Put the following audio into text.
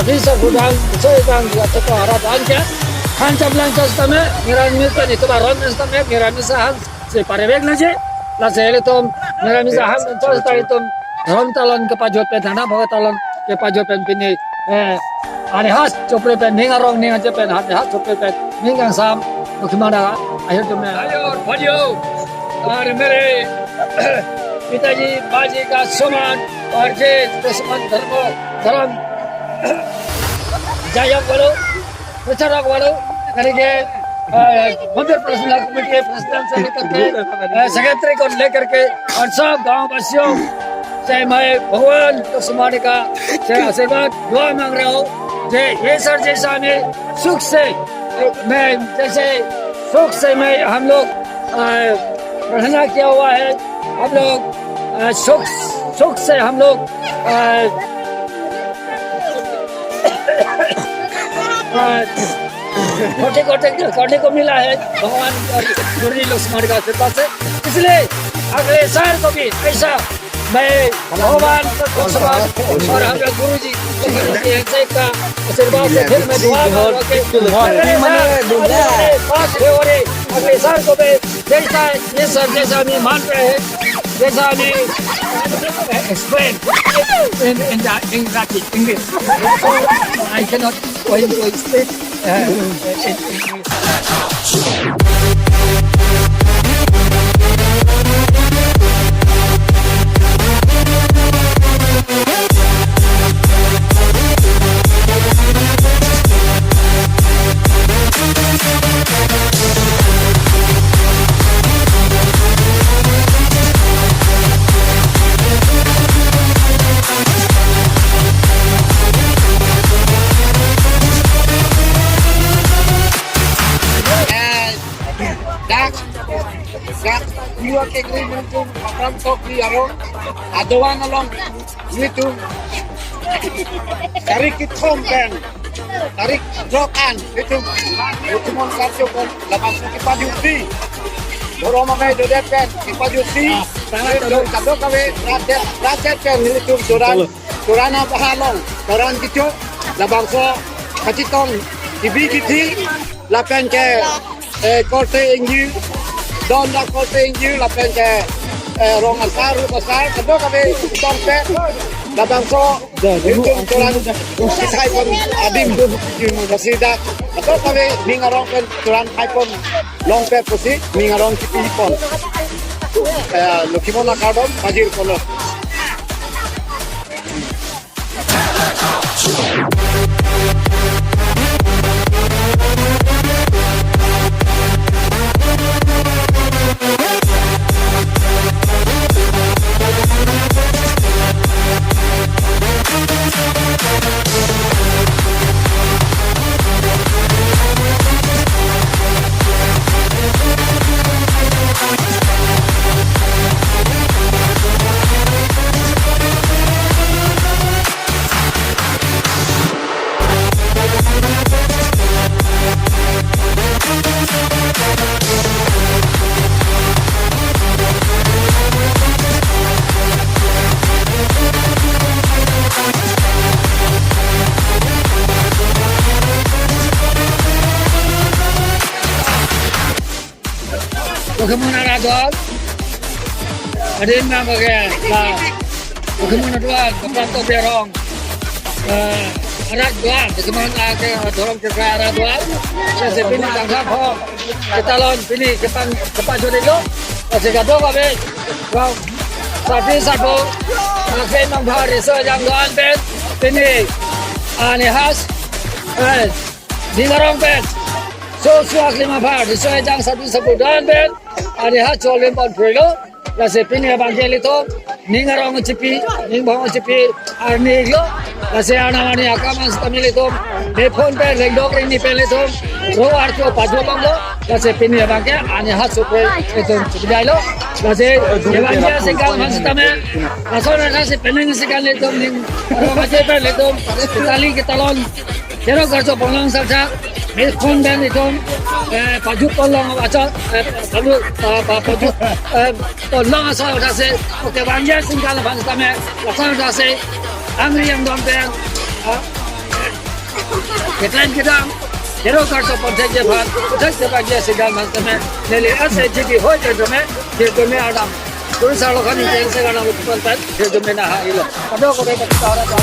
Tapi sebulan seorang juga tetap harapan ke. Kancam lancar tame, miramis kan itu baron tame, miramis saham separebek naje. Lalu itu miramis saham lancar tadi itu ron talon ke pajot pen tanah bawa talon ke pajot pen pini. Ani has copre pen ninga rong ninga pen has copre pen ninga sam. तो किमाना आयो तो मैं आयो और भाइयों और मेरे पिताजी बाजी का सम्मान और जे दुश्मन धर्म जायम वालों प्रचारक वालों करके मध्य प्रदेश कमेटी के प्रेसिडेंट से लेकर के सेक्रेटरी को लेकर के और सब गांव वासियों से मैं भगवान दुश्मन का आशीर्वाद दुआ मांग रहा हूँ जे ये सर जैसा में सुख से मैं जैसे सुख से मैं हम लोग प्रार्थना किया हुआ है हम लोग सुख से हम लोग कोटे को मिला है भगवान गुरुजी लोग स्मार्ट का आशीर्वाद से इसलिए अगले साल को भी ऐसा मैं भगवान और हम लोग गुरुजी का आशीर्वाद से फिर मैं दुआ अगले साल को भी जैसा ये सब जैसा हम मान रहे हैं जैसा हमें explain in English I cannot going to explain in Dua kekri menunjuk makan kopi aro adoan along itu tarik kitom pen tarik chokran itu mon karjo kon lapan suki pajuti boro makai dode pen pajuti do kado kawe ratet pen itu durana pahalong doran kicho labang so kacitong tibi kiti lapen ke korte inji Don la kote inji la penke rongan saru besar kedua kami tompe la bangso itu turan kisai pun adim masida kedua kami mingarong pen turan hai pun long pe pusi mingarong kipi pon lokimona kadom majir kono Bagaimana radol? Ada yang bagai lah. Bagaimana tuan? Kepanto berong. Arat tuan. Bagaimana ke dorong ke arat tuan? Saya pilih Thangthang ho. Kita lon pilih kepan jodoh lo. Saya kata kami. Kau satu. Makin nampak research yang tuan pen. Pilih ani khas. Di dorong pen. So suak 5 part. Research yang satu tuan pen. Ani ha cholem pon proilo la se pini abangeli to ningarong chipi ningbong chipi arni lo la se anamani akamas tamile to me phone pe regdok ring ni pele to ro archo pajolong lo la se pini abangke ani ha chopre eto chidai lo la se evangel se kal mas tame la so na se peneng se kal le to ning ro ma se pe le to tali ke talon kero garcho bonlang salcha me phone ben itu paju tolong aja lalu paju tolong asal dasi oke banyak singkal bangsa kami asal dasi angri yang dompet Ketlan kita hero karso ponte je bhan uthak je bagya sigal mantame nele ase jidi hoy je dome je dome adam turi salo khani tel se gana utpal pat je dome na ha ilo kado kore ta ara ta